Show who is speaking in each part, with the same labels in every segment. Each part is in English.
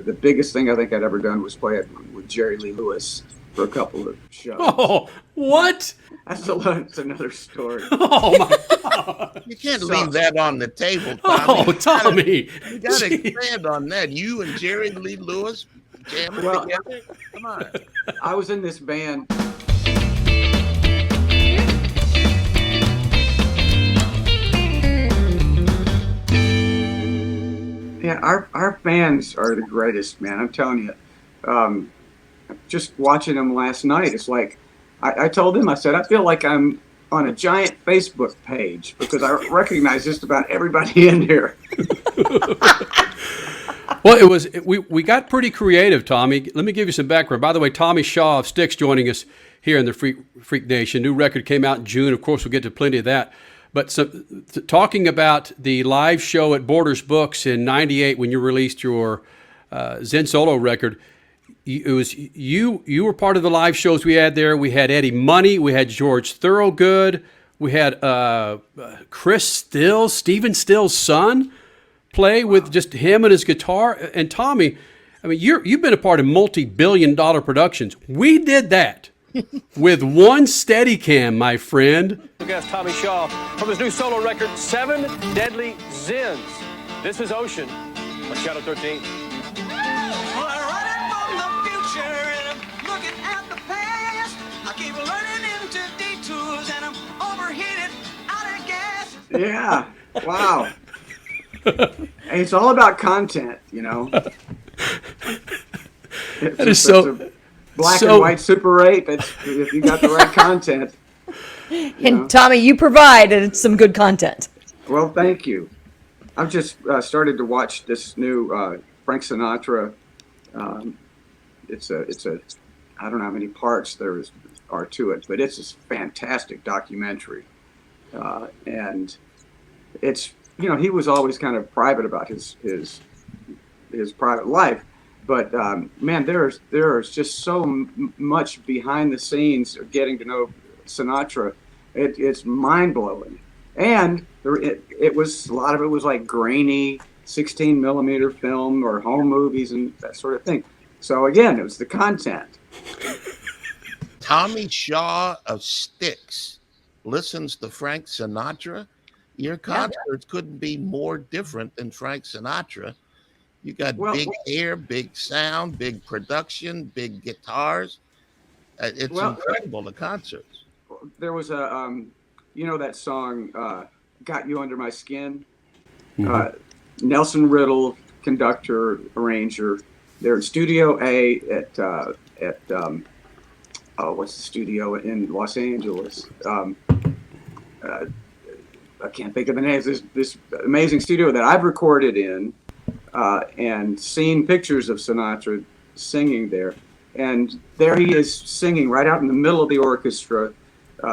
Speaker 1: the biggest thing I think I'd ever done was play it with Jerry Lee Lewis for a couple of shows.
Speaker 2: Oh, what?
Speaker 1: That's another story.
Speaker 2: Oh my God!
Speaker 3: You can't leave that on the table, Tommy.
Speaker 2: Oh, Tommy!
Speaker 3: You got to expand on that. You and Jerry Lee Lewis jamming together. Come on.
Speaker 1: I was in this band. Yeah, our fans are the greatest, man. I'm telling you. Just watching them last night, it's like I told them, I said, I feel like I'm on a giant Facebook page because I recognize just about everybody in here.
Speaker 2: Well, we got pretty creative, Tommy. Let me give you some background. By the way, Tommy Shaw of Styx joining us here in the Freak Nation. New record came out in June. Of course, we'll get to plenty of that. But talking about the live show at Borders Books in '98 when you released your Zen solo record, it was you were part of the live shows we had there. We had Eddie Money, we had George Thorogood, we had Chris Stills, Stephen Stills' son, play with just him and his guitar. And Tommy, I mean, you've been a part of multi-billion-dollar productions. We did that with one Steadicam, my friend.
Speaker 4: Guest Tommy Shaw from his new solo record, 7 Deadly Zins. This is Ocean on Channel 13.
Speaker 5: Well, I'm running from the future and I'm looking at the past. I keep running into detours and I'm overheated out of gas.
Speaker 1: Yeah, wow. It's all about content, you know.
Speaker 2: That is so
Speaker 1: black and white Super 8. That's if you got the right content.
Speaker 6: And Tommy, you provided some good content.
Speaker 1: Well, thank you. I've just started to watch this new Frank Sinatra. It's a I don't know how many parts there are to it, but it's a fantastic documentary. And it's, you know, he was always kind of private about his private life. But man, there's just so much behind the scenes of getting to know Sinatra. It's mind blowing, and it was a lot of it was like grainy 16 millimeter film or home movies and that sort of thing. So again, it was the content.
Speaker 3: Tommy Shaw of Styx listens to Frank Sinatra. Your concerts couldn't be more different than Frank Sinatra. You got big hair, big sound, big production, big guitars. It's incredible, the concerts.
Speaker 1: There was a, you know that song, Got You Under My Skin?
Speaker 2: Mm-hmm.
Speaker 1: Nelson Riddle, conductor, arranger. They're in Studio A at what's the studio in Los Angeles? I can't think of the name. This amazing studio that I've recorded in and seen pictures of Sinatra singing there. And there he is singing right out in the middle of the orchestra,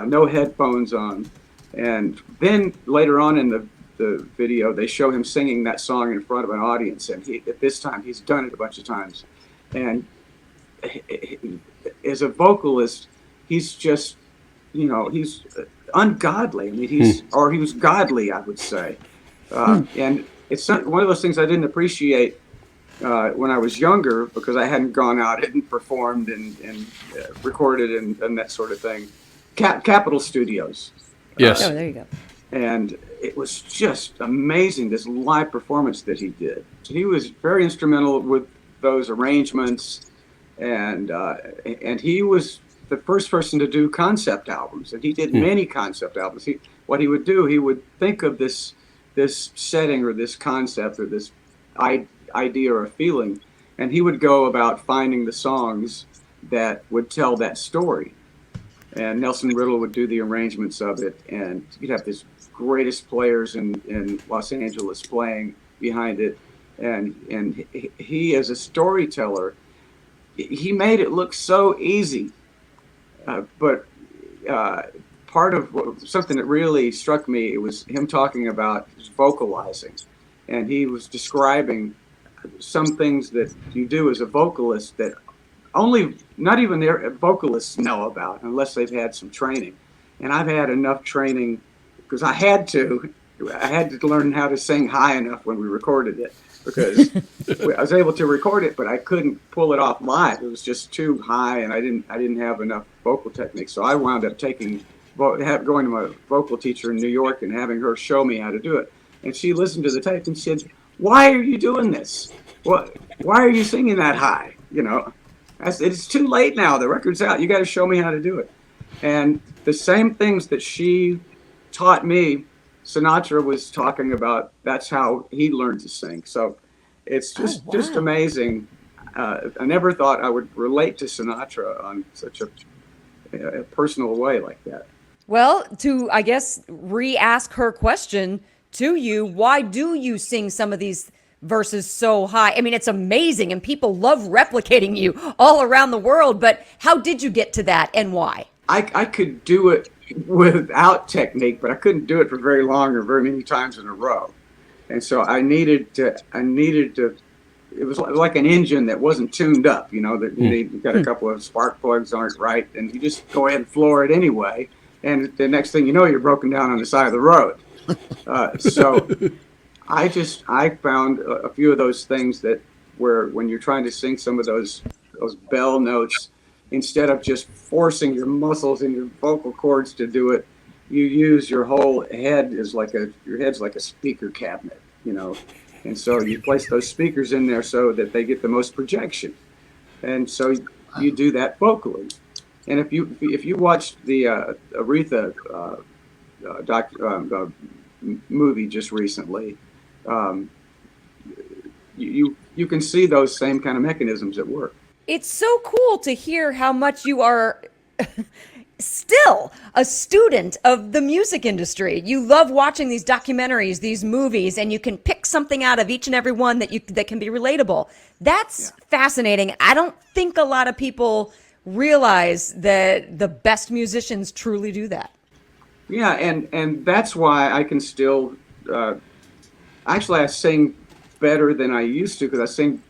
Speaker 1: no headphones on. And then later on in the video, they show him singing that song in front of an audience. And at this time, he's done it a bunch of times. And as a vocalist, he's just, you know, he's ungodly. I mean, he was godly, I would say. And it's one of those things I didn't appreciate when I was younger because I hadn't gone out and performed and recorded and that sort of thing. Capitol Studios.
Speaker 2: Yes.
Speaker 6: Oh, there you go.
Speaker 1: And it was just amazing, this live performance that he did. He was very instrumental with those arrangements, and he was the first person to do concept albums, and he did many concept albums. What he would do, he would think of this setting or this concept or this idea or a feeling, and he would go about finding the songs that would tell that story. And Nelson Riddle would do the arrangements of it, and you'd have these greatest players in Los Angeles playing behind it. And he, as a storyteller, he made it look so easy. But part of something that really struck me, it was him talking about vocalizing. And he was describing some things that you do as a vocalist that not even their vocalists know about unless they've had some training. And I've had enough training because I had to learn how to sing high enough when we recorded it because I was able to record it, but I couldn't pull it off live. It was just too high, and I didn't have enough vocal technique. So I wound up going to my vocal teacher in New York and having her show me how to do it. And she listened to the tape and said, "Why are you doing this? Why are you singing that high? You know, it's too late now. The record's out. You got to show me how to do it." And the same things that she taught me, Sinatra was talking about. That's how he learned to sing. So it's just amazing. I never thought I would relate to Sinatra on such a personal way like that.
Speaker 6: Well, to, I guess, re-ask her question to you, why do you sing some of these verses so high? I mean, it's amazing, and people love replicating you all around the world, but how did you get to that, and why?
Speaker 1: I could do it without technique, but I couldn't do it for very long or very many times in a row. And so I needed to, it was like an engine that wasn't tuned up, you know, that you've got a couple of spark plugs aren't right, and you just go ahead and floor it anyway. And the next thing you know, you're broken down on the side of the road. So I found a few of those things that when you're trying to sing some of those bell notes, instead of just forcing your muscles and your vocal cords to do it, you use your whole head your head's like a speaker cabinet, you know. And so you place those speakers in there so that they get the most projection. And so you do that vocally. And if you watch the Aretha movie just recently, you can see those same kind of mechanisms at work.
Speaker 6: It's so cool to hear how much you are still a student of the music industry. You love watching these documentaries, these movies, and you can pick something out of each and every one that can be relatable. That's fascinating. I don't think a lot of people realize that the best musicians truly do that.
Speaker 1: Yeah, and that's why I can still actually I sing better than I used to, because I sing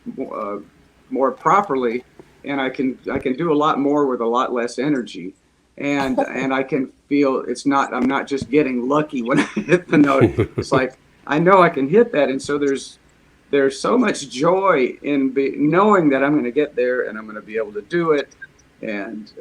Speaker 1: more properly, and I can do a lot more with a lot less energy, and I can feel I'm not just getting lucky when I hit the note. It's like I know I can hit that, and so there's so much joy in knowing that I'm going to get there and I'm going to be able to do it, and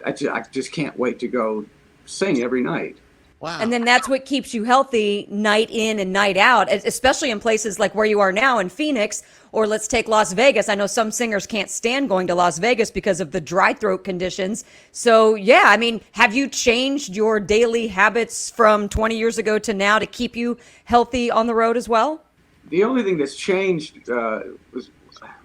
Speaker 1: I just can't wait to go sing every night.
Speaker 3: Wow.
Speaker 6: And then that's what keeps you healthy night in and night out, especially in places like where you are now in Phoenix, or let's take Las Vegas. I know some singers can't stand going to Las Vegas because of the dry throat conditions. So, yeah, I mean, have you changed your daily habits from 20 years ago to now to keep you healthy on the road as well?
Speaker 1: The only thing that's changed was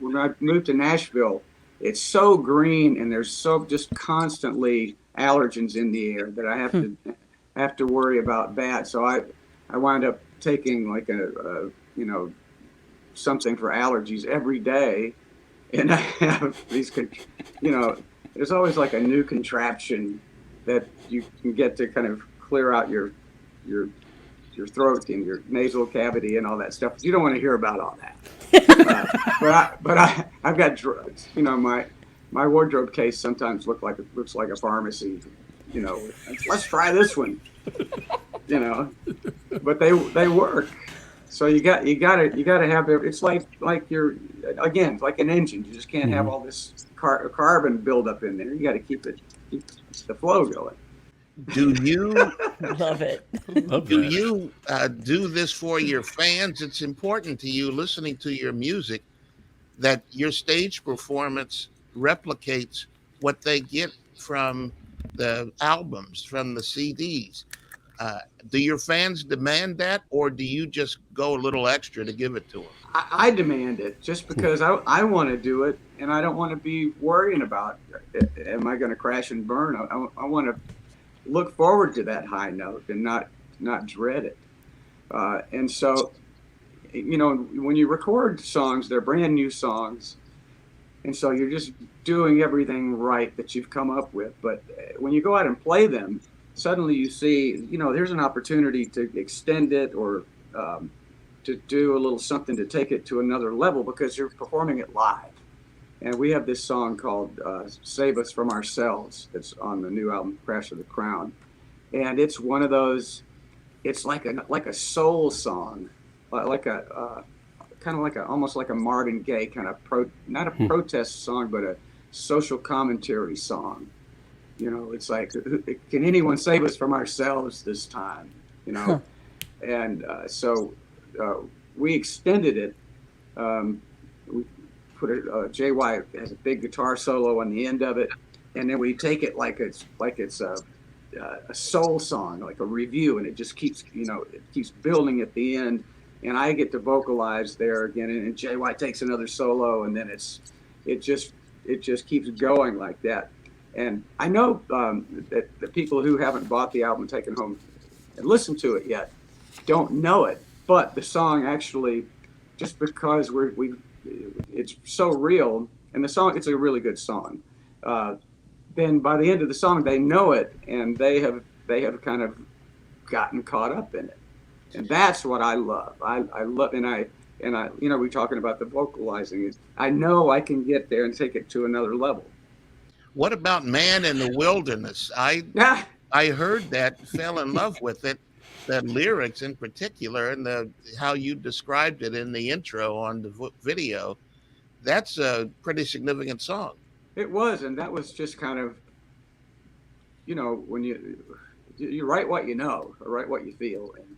Speaker 1: when I moved to Nashville. It's so green, and there's so just constantly allergens in the air that I have to worry about that. So I wound up taking like a something for allergies every day, and I have these, there's always like a new contraption that you can get to kind of clear out your throat and your nasal cavity and all that stuff. You don't want to hear about all that. But I've got drugs. You know, my wardrobe case sometimes looks like a pharmacy. You know, let's try this one. You know, but they work. So you gotta have it's like it's like an engine. You just can't have all this carbon buildup in there. You got to keep the flow going.
Speaker 3: Do you
Speaker 6: Love it.
Speaker 3: you do this for your fans? It's important to you, listening to your music, that your stage performance replicates what they get from the albums, from the CDs. Do your fans demand that, or do you just go a little extra to give it to them?
Speaker 1: I demand it just because I want to do it, and I don't want to be worrying about am I going to crash and burn. I want to look forward to that high note and not dread it. And so, you know, when you record songs, they're brand new songs, and so you're just doing everything right that you've come up with. But when you go out and play them, suddenly you see, you know, there's an opportunity to extend it or to do a little something to take it to another level because you're performing it live. And we have this song called Save Us From Ourselves that's on the new album, Crash of the Crown. And it's one of those, it's like a soul song, like a kind of like almost like a Marvin Gaye kind of not a protest song, but a social commentary song. You know, it's like, can anyone save us from ourselves this time? You know, and so we extended it. We put it. J.Y. has a big guitar solo on the end of it, and then we take it like it's a soul song, like a review, and it just keeps, it keeps building at the end, and I get to vocalize there again, and JY takes another solo, and then it just keeps going like that. And I know that the people who haven't bought the album, taken home and listened to it yet, don't know it, but the song actually, just because it's so real, and the song, it's a really good song. Then by the end of the song, they know it, and they have kind of gotten caught up in it, and that's what I love. I love, and I, we're talking about the vocalizing. I know I can get there and take it to another level.
Speaker 3: What about Man in the Wilderness? I heard that, fell in love with it, the lyrics in particular, and how you described it in the intro on the video. That's a pretty significant song.
Speaker 1: It was, and that was just kind of, when you write what you know, or write what you feel. And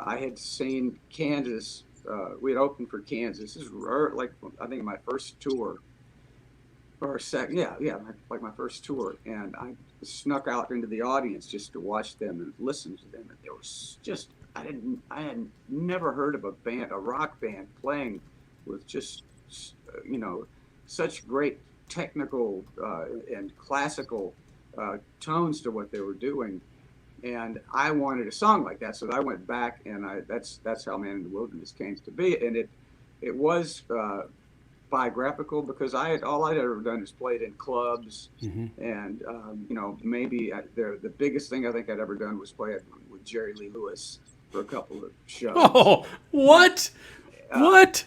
Speaker 1: I had seen Kansas. We had opened for Kansas. This is like, I think, my first tour, or like my first tour. And I snuck out into the audience just to watch them and listen to them. And there was just, I had never heard of a rock band playing with just, such great technical and classical tones to what they were doing, and I wanted a song like that. So I went back, and that's how Man in the Wilderness came to be. And it was biographical, because all I'd ever done is played in clubs, and maybe the biggest thing I think I'd ever done was play with Jerry Lee Lewis for a couple of shows.
Speaker 2: Oh, what? What?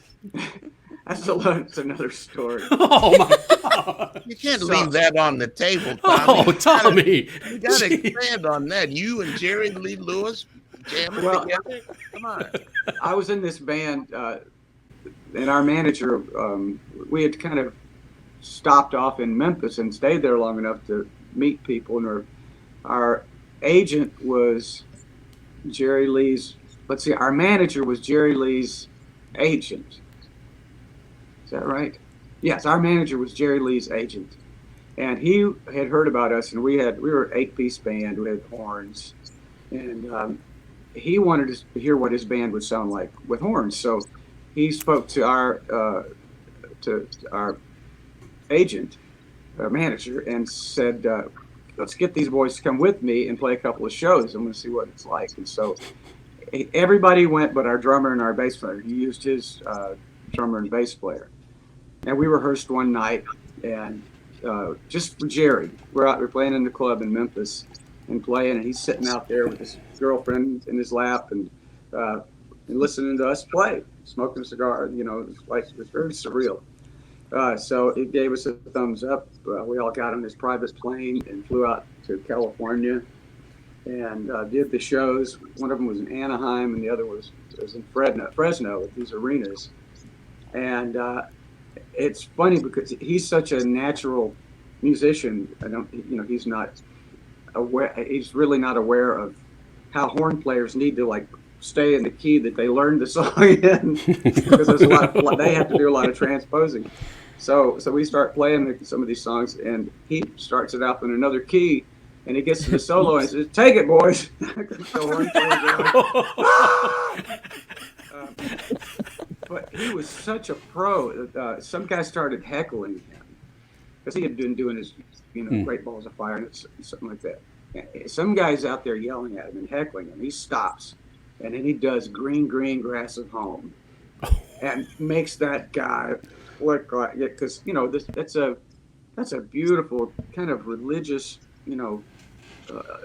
Speaker 1: That's another story.
Speaker 2: Oh my God!
Speaker 3: You can't leave that on the table, Tommy.
Speaker 2: Oh, Tommy!
Speaker 3: You got to expand on that. You and Jerry Lee Lewis jamming together. Come on.
Speaker 1: I was in this band, and our manager, we had kind of stopped off in Memphis and stayed there long enough to meet people. And our agent was Jerry Lee's. Let's see, our manager was Jerry Lee's agent. Is that right? Yes, our manager was Jerry Lee's agent, and he had heard about us, and we were an 8-piece band. We had horns, and he wanted to hear what his band would sound like with horns. So he spoke to our agent, our manager, and said, "Let's get these boys to come with me and play a couple of shows. I'm going to see what it's like." And so everybody went, but our drummer and our bass player. He used his drummer and bass player. And we rehearsed one night, and just for Jerry, we're playing in the club in Memphis and playing, and he's sitting out there with his girlfriend in his lap and listening to us play, smoking a cigar. It was very surreal. So it gave us a thumbs up. We all got on this private plane and flew out to California and did the shows. One of them was in Anaheim, and the other was in Fresno at these arenas. And it's funny because he's such a natural musician. He's not aware. He's really not aware of how horn players need to stay in the key that they learned the song in, because there's they have to do a lot of transposing. So we start playing some of these songs, and he starts it out in another key, and he gets to the solo and says, "Take it, boys." But he was such a pro. Some guy started heckling him because he had been doing his, Great Balls of Fire and something like that. And some guy's out there yelling at him and heckling him. He stops, and then he does "Green, Green Grass of Home," and makes that guy look like it, because that's a beautiful kind of religious,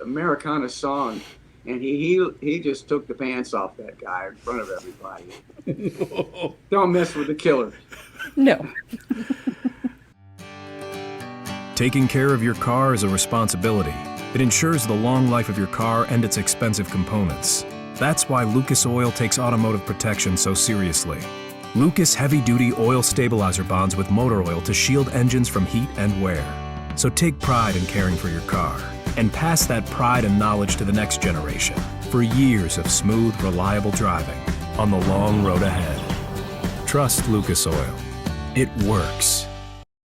Speaker 1: Americana song. And he just took the pants off that guy in front of everybody. Don't mess with the killer.
Speaker 6: No.
Speaker 7: Taking care of your car is a responsibility. It ensures the long life of your car and its expensive components. That's why Lucas Oil takes automotive protection so seriously. Lucas heavy-duty oil stabilizer bonds with motor oil to shield engines from heat and wear. So take pride in caring for your car and pass that pride and knowledge to the next generation for years of smooth, reliable driving on the long road ahead. Trust Lucas Oil. It works.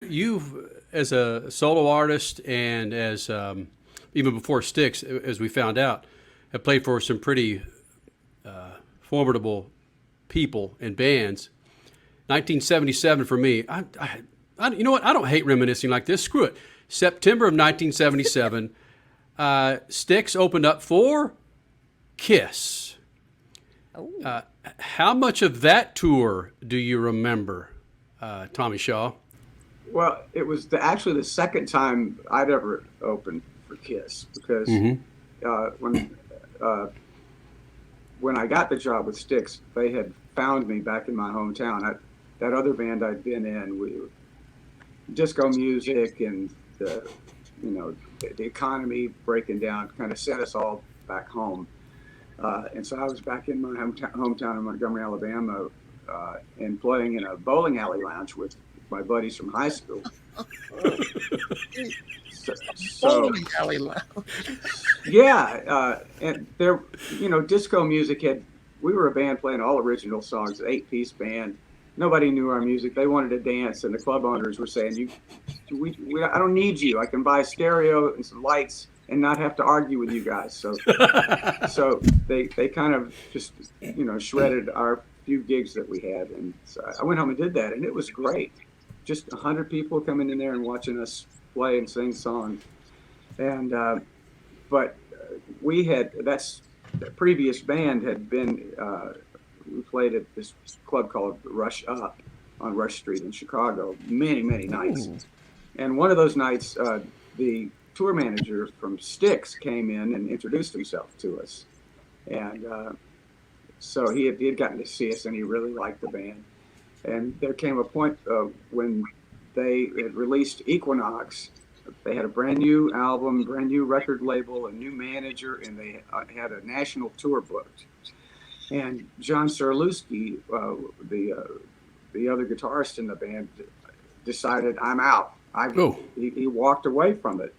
Speaker 2: You've, as a solo artist and as even before Styx, as we found out, have played for some pretty formidable people and bands. 1977 for me. You know what? I don't hate reminiscing like this. Screw it. September of 1977, Styx opened up for Kiss. How much of that tour do you remember, Tommy Shaw?
Speaker 1: Well, it was actually the second time I'd ever opened for Kiss, because when I got the job with Styx, they had found me back in my hometown. That other band I'd been in, disco music and the economy breaking down kind of sent us all back home. And so I was back in my hometown in Montgomery, Alabama, and playing in a bowling alley lounge with my buddies from high school.
Speaker 3: Bowling alley lounge.
Speaker 1: Yeah, and there, disco music we were a band playing all original songs, an 8-piece band. Nobody knew our music. They wanted to dance, and the club owners were saying, I don't need you. I can buy a stereo and some lights and not have to argue with you guys. So they kind of just, shredded our few gigs that we had. And so I went home and did that, and it was great. Just 100 people coming in there and watching us play and sing songs. And, but the previous band had been, we played at this club called Rush Up on Rush Street in Chicago many, many nights. Ooh. And one of those nights, the tour manager from Styx came in and introduced himself to us. And so he had gotten to see us, and he really liked the band. And there came a point when they had released Equinox. They had a brand new album, brand new record label, a new manager, and they had a national tour booked. And John Serlewski, the other guitarist in the band, decided, I'm out. He walked away from it.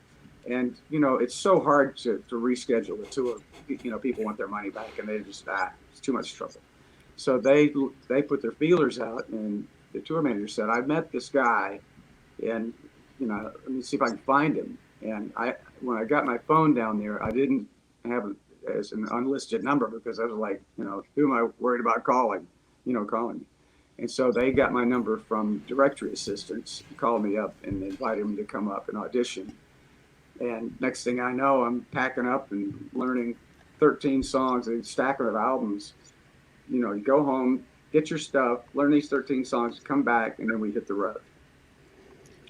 Speaker 1: And, it's so hard to reschedule a tour. People want their money back, and they just, it's too much trouble. So they put their feelers out, and the tour manager said, I met this guy, and, let me see if I can find him. And when I got my phone down there, I didn't have it as an unlisted number, because I was like, who am I worried about calling me. And so they got my number from directory assistants, called me up and invited me to come up and audition. And next thing I know, I'm packing up and learning 13 songs, a stack of albums. You go home, get your stuff, learn these 13 songs, come back, and then we hit the road.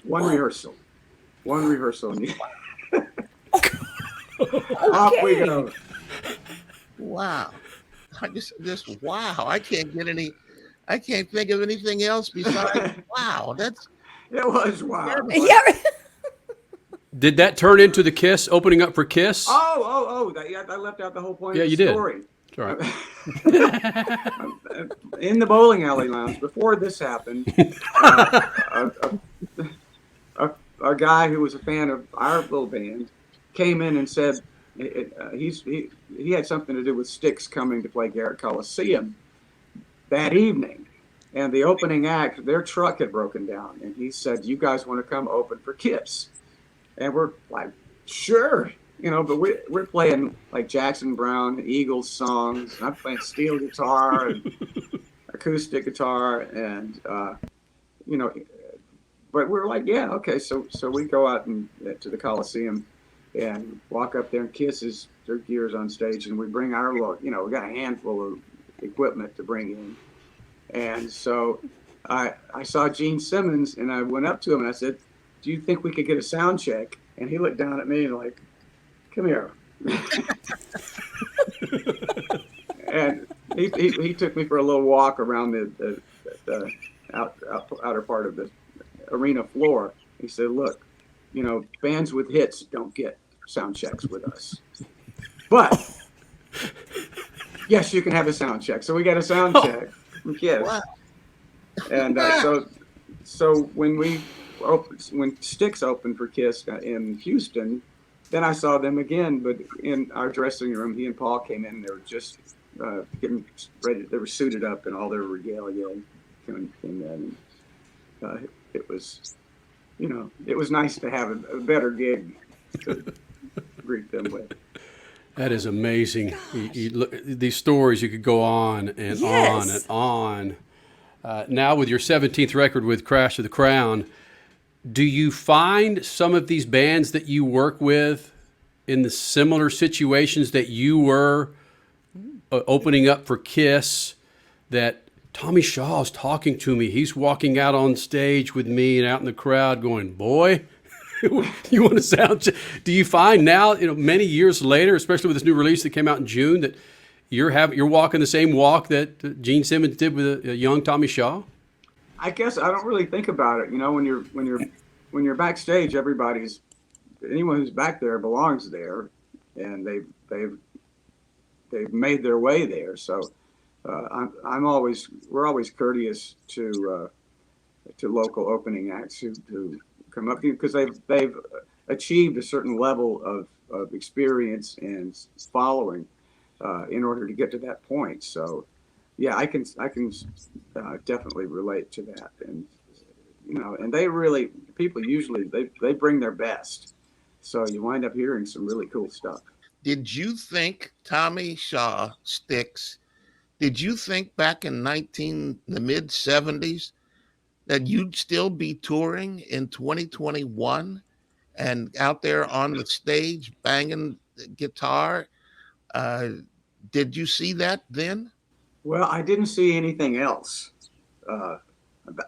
Speaker 1: One rehearsal. Off we go.
Speaker 3: Wow. Wow. I can't think of anything else besides wow.
Speaker 1: It was wow.
Speaker 6: Yeah.
Speaker 2: Did that turn into the Kiss, opening up for Kiss?
Speaker 1: I left out the whole point of the story.
Speaker 2: Yeah, you did. That's
Speaker 1: right. In the bowling alley lounge, before this happened, a guy who was a fan of our little band came in and said he had something to do with Styx coming to play Garrett Coliseum that evening. And the opening act, their truck had broken down. And he said, you guys want to come open for Kiss? And we're like, sure. But we're playing like Jackson Browne, Eagles songs. And I'm playing steel guitar and acoustic guitar. And, but we're like, yeah, okay. So we go out to the Coliseum and walk up there, and Kiss their gear's on stage. And we bring our, we got a handful of equipment to bring in. And so I saw Gene Simmons, and I went up to him and I said, do you think we could get a sound check? And he looked down at me and like, come here. And he took me for a little walk around the outer part of the arena floor. He said, look, bands with hits don't get sound checks with us. But yes, you can have a sound check. So we got a sound check. Yes. Wow. And so when Styx opened for Kiss in Houston, then I saw them again. But in our dressing room, he and Paul came in. And they were just getting ready. They were suited up in all their regalia. Came in. And, it was, it was nice to have a better gig to greet them with.
Speaker 2: That is amazing. You look, these stories, you could go on and on and on. Now with your 17th record with Crash of the Crown, do you find some of these bands that you work with in the similar situations that you were opening up for Kiss, that Tommy Shaw's talking to me, he's walking out on stage with me and out in the crowd going, boy, you want to sound? Do you find now, many years later, especially with this new release that came out in June, that you're walking the same walk that Gene Simmons did with a young Tommy Shaw?
Speaker 1: I guess I don't really think about it. When you're backstage, anyone who's back there belongs there, and they've made their way there. So we're always courteous to local opening acts who come up, because they've achieved a certain level of experience and following in order to get to that point. So yeah, I can definitely relate to that. And and people usually they bring their best, so you wind up hearing some really cool stuff.
Speaker 3: Did you think Tommy Shaw, Styx, did you think back in the mid 70s that you'd still be touring in 2021 and out there on the stage banging the guitar? Did you see that then?
Speaker 1: Well, I didn't see anything else.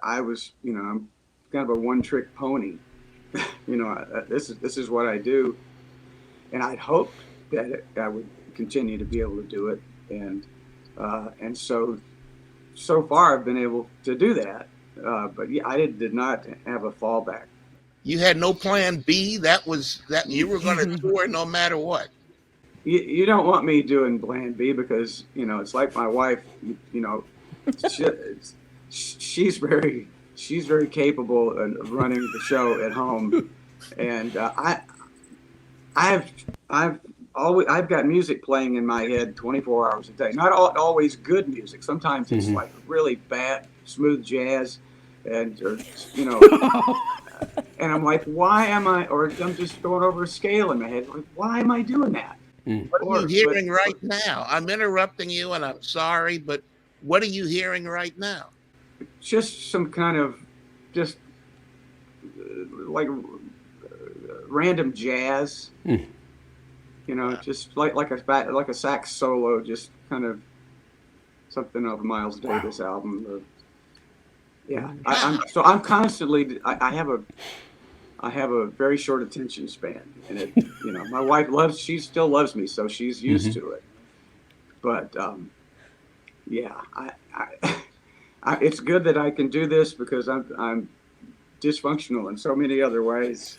Speaker 1: I was, I'm kind of a one-trick pony. This is what I do, and I'd hoped that I would continue to be able to do it, and so far I've been able to do that. But yeah, I did not have a fallback.
Speaker 3: You had no plan B. That you were going to tour no matter what.
Speaker 1: You don't want me doing plan B, because it's like my wife. She's very capable of running the show at home, and I've got music playing in my head 24 hours a day. Not always good music. Sometimes it's like really bad, smooth jazz, and and I'm like, why am I? Or I'm just going over a scale in my head. Like, why am I doing that?
Speaker 3: What are you hearing right now? I'm interrupting you, and I'm sorry, but what are you hearing right now?
Speaker 1: Just some kind of like random jazz. Just like a sax solo, just kind of something of Miles Davis album. I'm constantly. I have a very short attention span, and my wife she still loves me, so she's used to it. But it's good that I can do this, because I'm dysfunctional in so many other ways.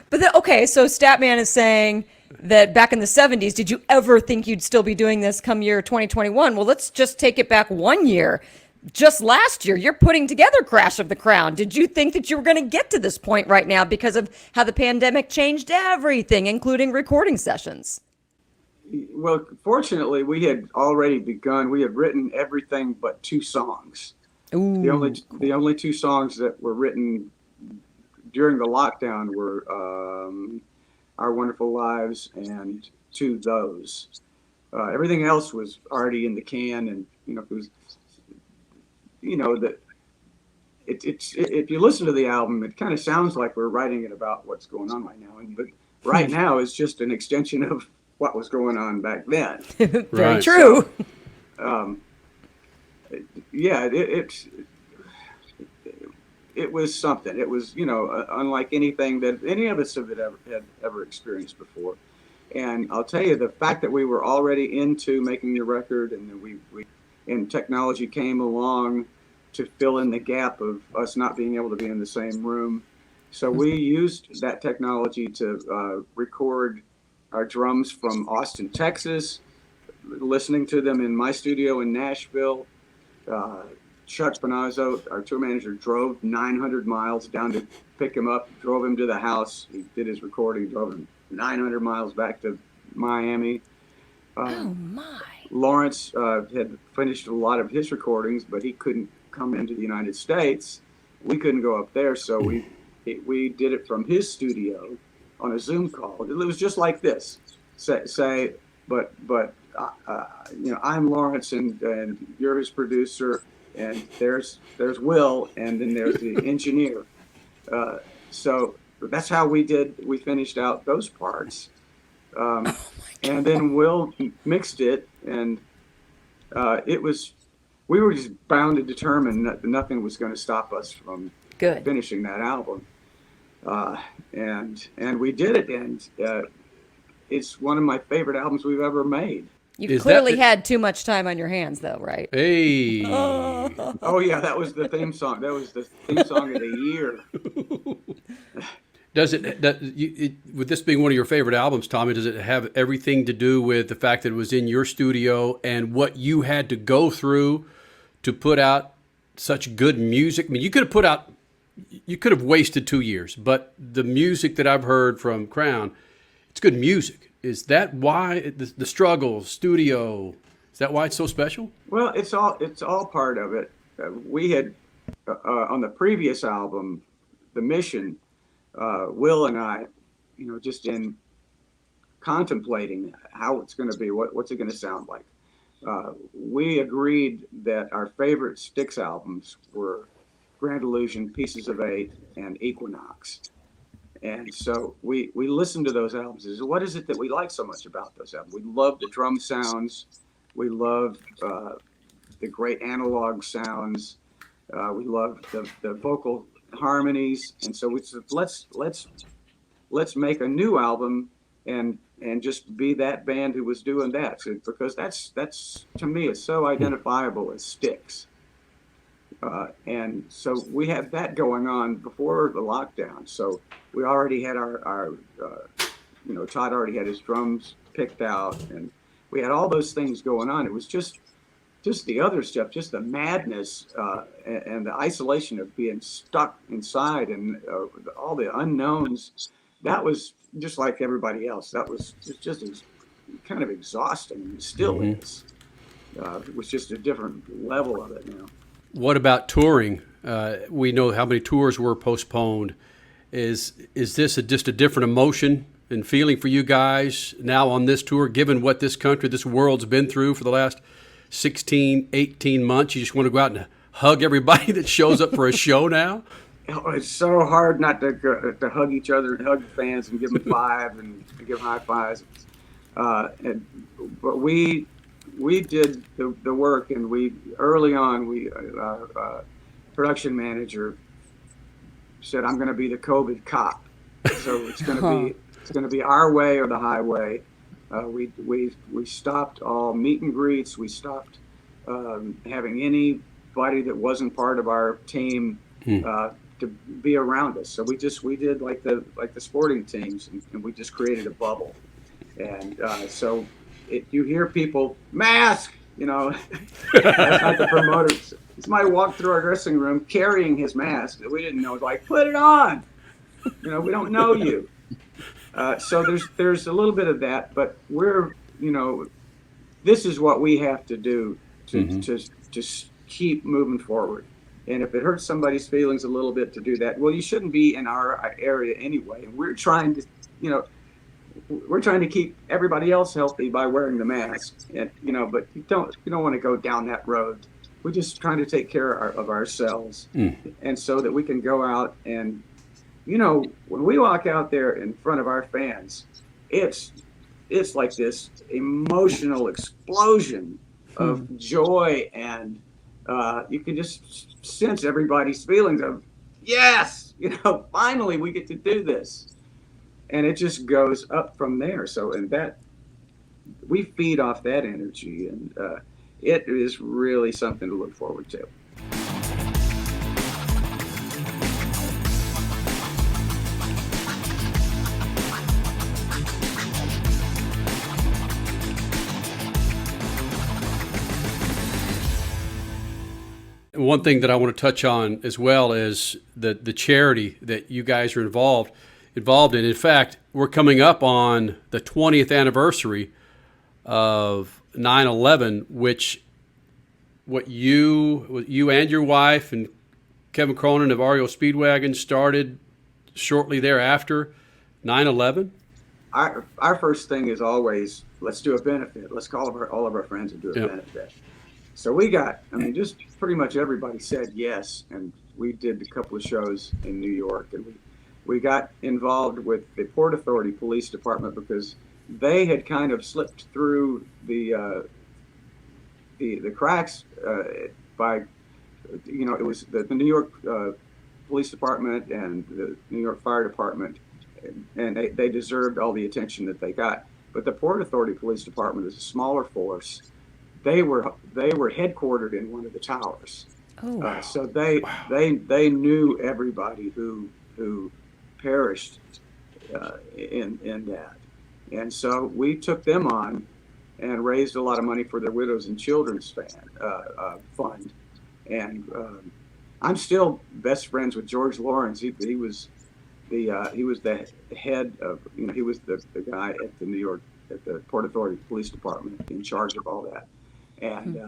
Speaker 6: But okay, so Statman is saying that back in the 70s, did you ever think you'd still be doing this come year 2021? Well, let's just take it back 1 year. Just last year, you're putting together Crash of the Crown. Did you think that you were going to get to this point right now because of how the pandemic changed everything, including recording sessions?
Speaker 1: Well, fortunately, we had already begun. We had written everything but 2 songs.
Speaker 6: Ooh.
Speaker 1: The only 2 songs that were written during the lockdown were Our Wonderful Lives and To Those. Everything else was already in the can, and it was, that if you listen to the album, it kind of sounds like we're writing it about what's going on right now, but right now it's just an extension of what was going on back then.
Speaker 6: Very true.
Speaker 1: So, it was something. It was, unlike anything that any of us had ever experienced before. And I'll tell you, the fact that we were already into making the record, and and technology came along to fill in the gap of us not being able to be in the same room. So we used that technology to record our drums from Austin, Texas, listening to them in my studio in Nashville, Chuck Panazzo, our tour manager, drove 900 miles down to pick him up, drove him to the house. He did his recording, drove him 900 miles back to Miami.
Speaker 6: Oh my!
Speaker 1: Lawrence had finished a lot of his recordings, but he couldn't come into the United States. We couldn't go up there, so we did it from his studio on a Zoom call. It was just like this. But I'm Lawrence, and you're his producer, and there's Will, and then there's the engineer. So that's how we finished out those parts. And then Will mixed it, and we were just bound and determined that nothing was going to stop us from finishing that album. And we did it, and it's one of my favorite albums we've ever made.
Speaker 6: You've clearly had too much time on your hands, though, right?
Speaker 2: Hey.
Speaker 1: Oh yeah, that was the theme song. That was the theme song of the year.
Speaker 2: With this being one of your favorite albums, Tommy, does it have everything to do with the fact that it was in your studio and what you had to go through to put out such good music? I mean, you could have wasted 2 years, but the music that I've heard from Crown, it's good music. Is that why the struggle, studio, is that why it's so special?
Speaker 1: Well, it's all part of it. We had, on the previous album, The Mission, Will and I, just in contemplating how it's going to be, what's it going to sound like, we agreed that our favorite Styx albums were Grand Illusion, Pieces of Eight, and Equinox. And so we listened to those albums. What is it that we like so much about those albums? We love the drum sounds. We love the great analog sounds. We love the vocal harmonies. And so we said, let's make a new album and just be that band who was doing that. So, because that's to me, it's so identifiable as Styx. And so we had that going on before the lockdown. So we already had our Todd already had his drums picked out, and we had all those things going on. It was just the other stuff, just the madness and the isolation of being stuck inside and all the unknowns. That was just like everybody else. That was just kind of exhausting. It still is. It was just a different level of it now.
Speaker 2: What about touring? We know how many tours were postponed. Is this just a different emotion and feeling for you guys now on this tour, given what this country, this world's been through for the last 16, 18 months? You just want to go out and hug everybody that shows up for a show now?
Speaker 1: Oh, it's so hard not to hug each other and hug fans and give them five and give high fives. But we did the work, and early on, our production manager said, "I'm going to be the COVID cop." So it's going to be our way or the highway. We stopped all meet and greets. We stopped having anybody that wasn't part of our team to be around us. So we did like the sporting teams, and we just created a bubble. And so you hear people mask, that's not the promoters. Somebody walked through our dressing room carrying his mask that we didn't know. Like, put it on. We don't know you. So there's a little bit of that, but we're, this is what we have to do to keep moving forward. And if it hurts somebody's feelings a little bit to do that, well, you shouldn't be in our area anyway. And we're trying to keep everybody else healthy by wearing the mask, and but you don't want to go down that road. We're just trying to take care of ourselves, and so that we can go out and, when we walk out there in front of our fans, it's like this emotional explosion of joy, and you can just sense everybody's feelings of, yes, finally we get to do this. And it just goes up from there. So, and that we feed off that energy, and it is really something to look forward to.
Speaker 2: one thing that I want to touch on as well is the charity that you guys are involved in. In fact, we're coming up on the 20th anniversary of 9/11, which what you and your wife and Kevin Cronin of REO Speedwagon started shortly thereafter 9/11.
Speaker 1: Our first thing is always, let's do a benefit. Let's call all of our friends and do a benefit. So we got, just pretty much everybody said yes, and we did a couple of shows in New York, and we got involved with the Port Authority Police Department because they had kind of slipped through the cracks by, it was the New York Police Department and the New York Fire Department, and they deserved all the attention that they got. But the Port Authority Police Department is a smaller force. They were headquartered in one of the towers. Oh, wow. So they knew everybody who perished in that, and so we took them on and raised a lot of money for their Widows and Children's fund. And I'm still best friends with George Lawrence. He was the head of, he was the guy at the Port Authority Police Department in charge of all that. And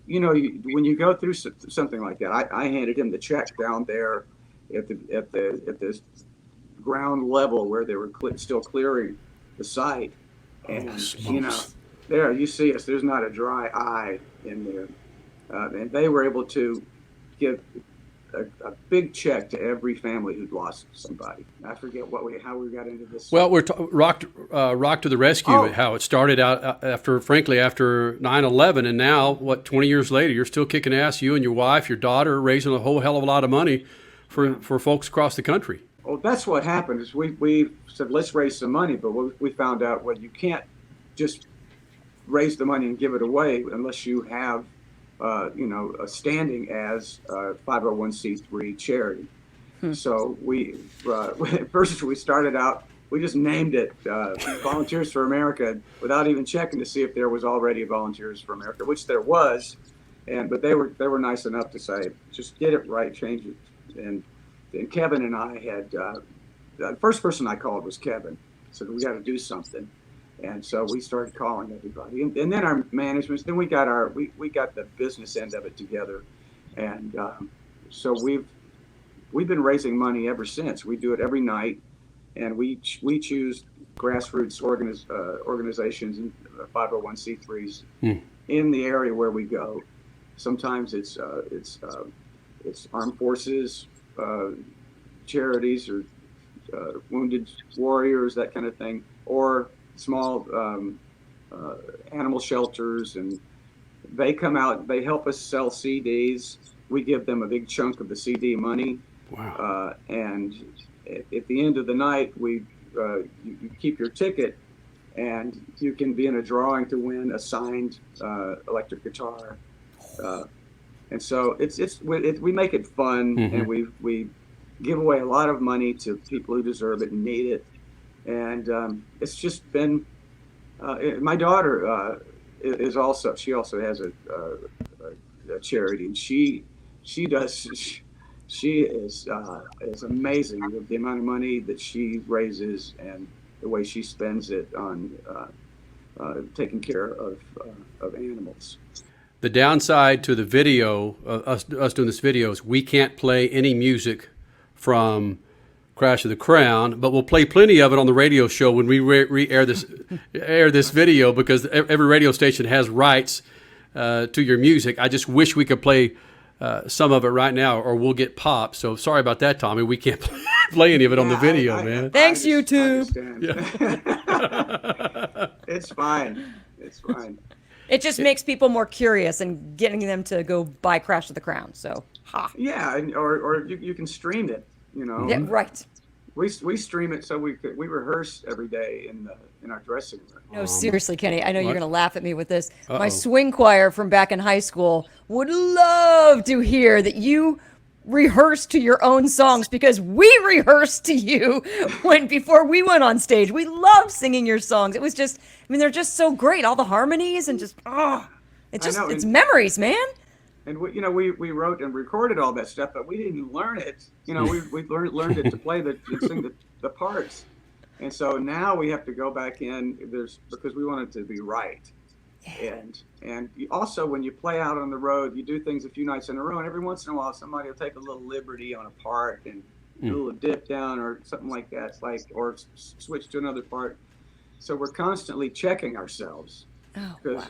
Speaker 1: when you go through something like that, I handed him the check down there at the ground level where they were still clearing the site, and there you see us. There's not a dry eye in there, and they were able to give a big check to every family who'd lost somebody. I forget how we got into this.
Speaker 2: Well, we're rock to the rescue. How it started out after 9/11, and now 20 years later, you're still kicking ass. You and your wife, your daughter, raising a whole hell of a lot of money for folks across the country.
Speaker 1: Well, that's what happened. Is we said let's raise some money, but we found out you can't just raise the money and give it away unless you have a standing as a 501c3 charity. So first we started out, we just named it Volunteers for America without even checking to see if there was already a Volunteers for America, which there was, but they were nice enough to say, just get it right, change it. And Kevin and I had, the first person I called was Kevin. Said we got to do something. And so we started calling everybody, and then our management. Then we got the business end of it together, and so we've been raising money ever since. We do it every night, and we choose grassroots organizations and 501c3s in the area where we go. Sometimes it's armed forces charities or wounded warriors, that kind of thing, or small animal shelters, and they come out, they help us sell CDs. We give them a big chunk of the CD money. Wow. And at the end of the night, you keep your ticket, and you can be in a drawing to win a signed electric guitar. And so we make it fun, and we give away a lot of money to people who deserve it and need it. And it's just been, my daughter she also has a charity, and she is amazing with the amount of money that she raises and the way she spends it on taking care of animals.
Speaker 2: The downside to the video, us doing this video, is we can't play any music from Crash of the Crown, but we'll play plenty of it on the radio show when we air this video, because every radio station has rights to your music. I just wish we could play some of it right now, or we'll get popped. So sorry about that, Tommy. We can't play any of it on the video, man.
Speaker 6: Thanks, YouTube.
Speaker 1: It's fine. It's fine.
Speaker 6: It just makes people more curious and getting them to go buy Crash of the Crown. So,
Speaker 1: yeah, or you can stream it.
Speaker 6: Yeah, right.
Speaker 1: We stream it, so we rehearse every day in our dressing room.
Speaker 6: No, seriously, Kenny, I know you're going to laugh at me with this. My swing choir from back in high school would love to hear that you rehearse to your own songs, because we rehearsed to you before we went on stage. We love singing your songs. It was just, they're just so great. All the harmonies and just, it's memories, man.
Speaker 1: And we wrote and recorded all that stuff, but we didn't learn it. We learned it to play and sing the parts. And so now we have to go back in because we want it to be right. And also when you play out on the road, you do things a few nights in a row, and every once in a while somebody will take a little liberty on a part and do a little dip down or something like that, or switch to another part. So we're constantly checking ourselves. Because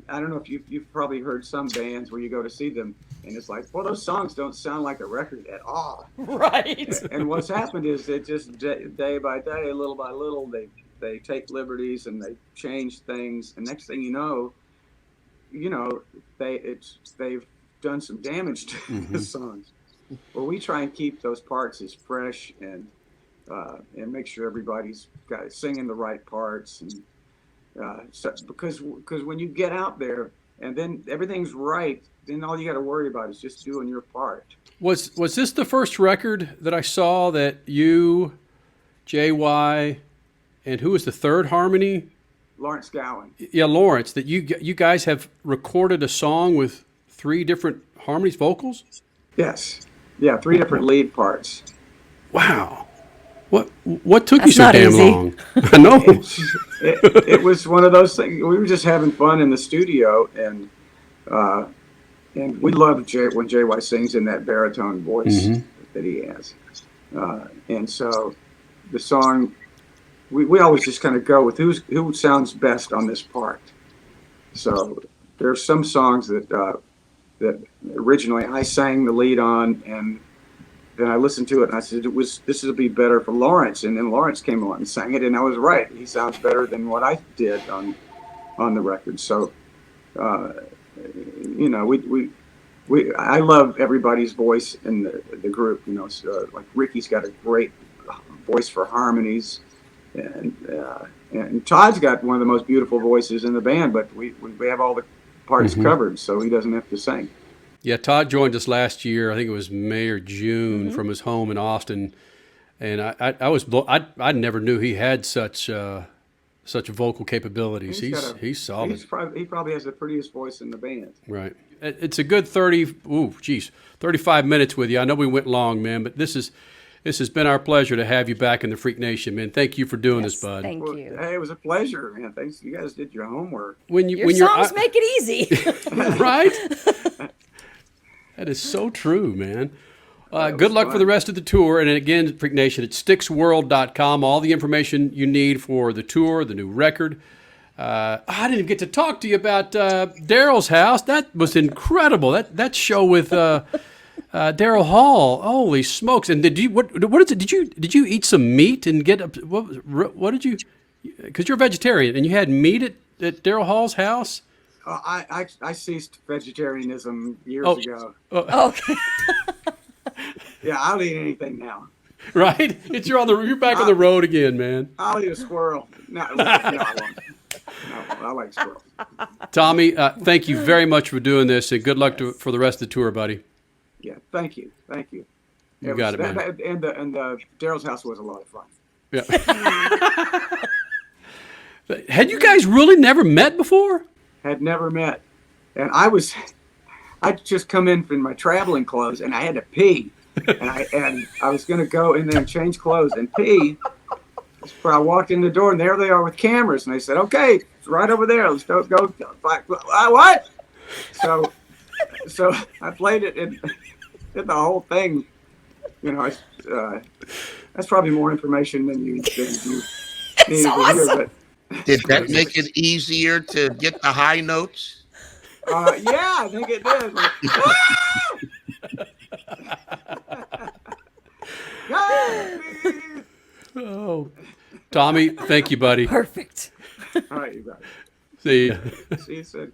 Speaker 1: I don't know if you've probably heard some bands where you go to see them and it's like, well, those songs don't sound like a record at all.
Speaker 6: Right.
Speaker 1: And what's happened is that just day by day, little by little, they take liberties and they change things. And next thing you know, they've done some damage to the songs. Well, we try and keep those parts as fresh and make sure everybody's singing the right parts and. Because when you get out there and then everything's right, then all you got to worry about is just doing your part.
Speaker 2: Was this the first record that I saw that you, JY, and who was the third harmony?
Speaker 1: Lawrence Gowan.
Speaker 2: Yeah, Lawrence. That you guys have recorded a song with 3 different harmonies, vocals?
Speaker 1: Yes. Yeah, 3 different lead parts.
Speaker 2: Wow. What took
Speaker 6: That's
Speaker 2: you so
Speaker 6: not
Speaker 2: damn
Speaker 6: easy.
Speaker 2: long? I know.
Speaker 1: It was one of those things. We were just having fun in the studio, and we love when JY sings in that baritone voice that he has. And so the song, we always just kind of go with who sounds best on this part. So there's some songs that originally I sang the lead on, and then I listened to it and I said, this will be better for Lawrence. And then Lawrence came along and sang it, and I was right. He sounds better than what I did on the record. So, I love everybody's voice in the group. So, like Ricky's got a great voice for harmonies, and Todd's got one of the most beautiful voices in the band. But we have all the parts covered, so he doesn't have to sing.
Speaker 2: Yeah, Todd joined us last year. I think it was May or June from his home in Austin, and I never knew he had such vocal capabilities. He's solid.
Speaker 1: He probably has the prettiest voice in the band.
Speaker 2: Right. It's a good 35 minutes with you. I know we went long, man, but this has been our pleasure to have you back in the Freak Nation, man. Thank you for doing this, bud.
Speaker 6: Thank you.
Speaker 1: Hey, it was a pleasure, man. Thanks. You guys did your homework.
Speaker 6: Your songs make it easy.
Speaker 2: Right? That is so true, man. Good luck for the rest of the tour. And again, Freak Nation, it's styxworld.com. All the information you need for the tour, the new record. I didn't even get to talk to you about Daryl's house. That was incredible. That show with Daryl Hall. Holy smokes! And did you what is it? Did you eat some meat and get what did you? Because you're a vegetarian and you had meat at Daryl Hall's house.
Speaker 1: I ceased vegetarianism years ago.
Speaker 6: Okay.
Speaker 1: Yeah, I'll eat anything now.
Speaker 2: Right? You're back on the road again, man.
Speaker 1: I'll eat a squirrel. No, I won't. No, I like squirrels.
Speaker 2: Tommy, thank you very much for doing this, and good luck for the rest of the tour, buddy.
Speaker 1: Yeah, thank you.
Speaker 2: You got it, man.
Speaker 1: And Daryl's house was a lot of fun.
Speaker 2: Yeah. Had you guys really never met before?
Speaker 1: Had never met, and I'd just come in my traveling clothes, and I had to pee, and I was going to go in there and change clothes and pee. So I walked in the door, and there they are with cameras, and they said, "Okay, it's right over there. Let's go." What? So I played it and did the whole thing. That's probably more information than you needed to hear. But
Speaker 3: did that make it easier to get the high notes?
Speaker 1: Yeah, I think it did. Like,
Speaker 2: oh, Tommy, thank you, buddy.
Speaker 6: Perfect.
Speaker 1: all right, you got it.
Speaker 2: See you.
Speaker 1: See you soon.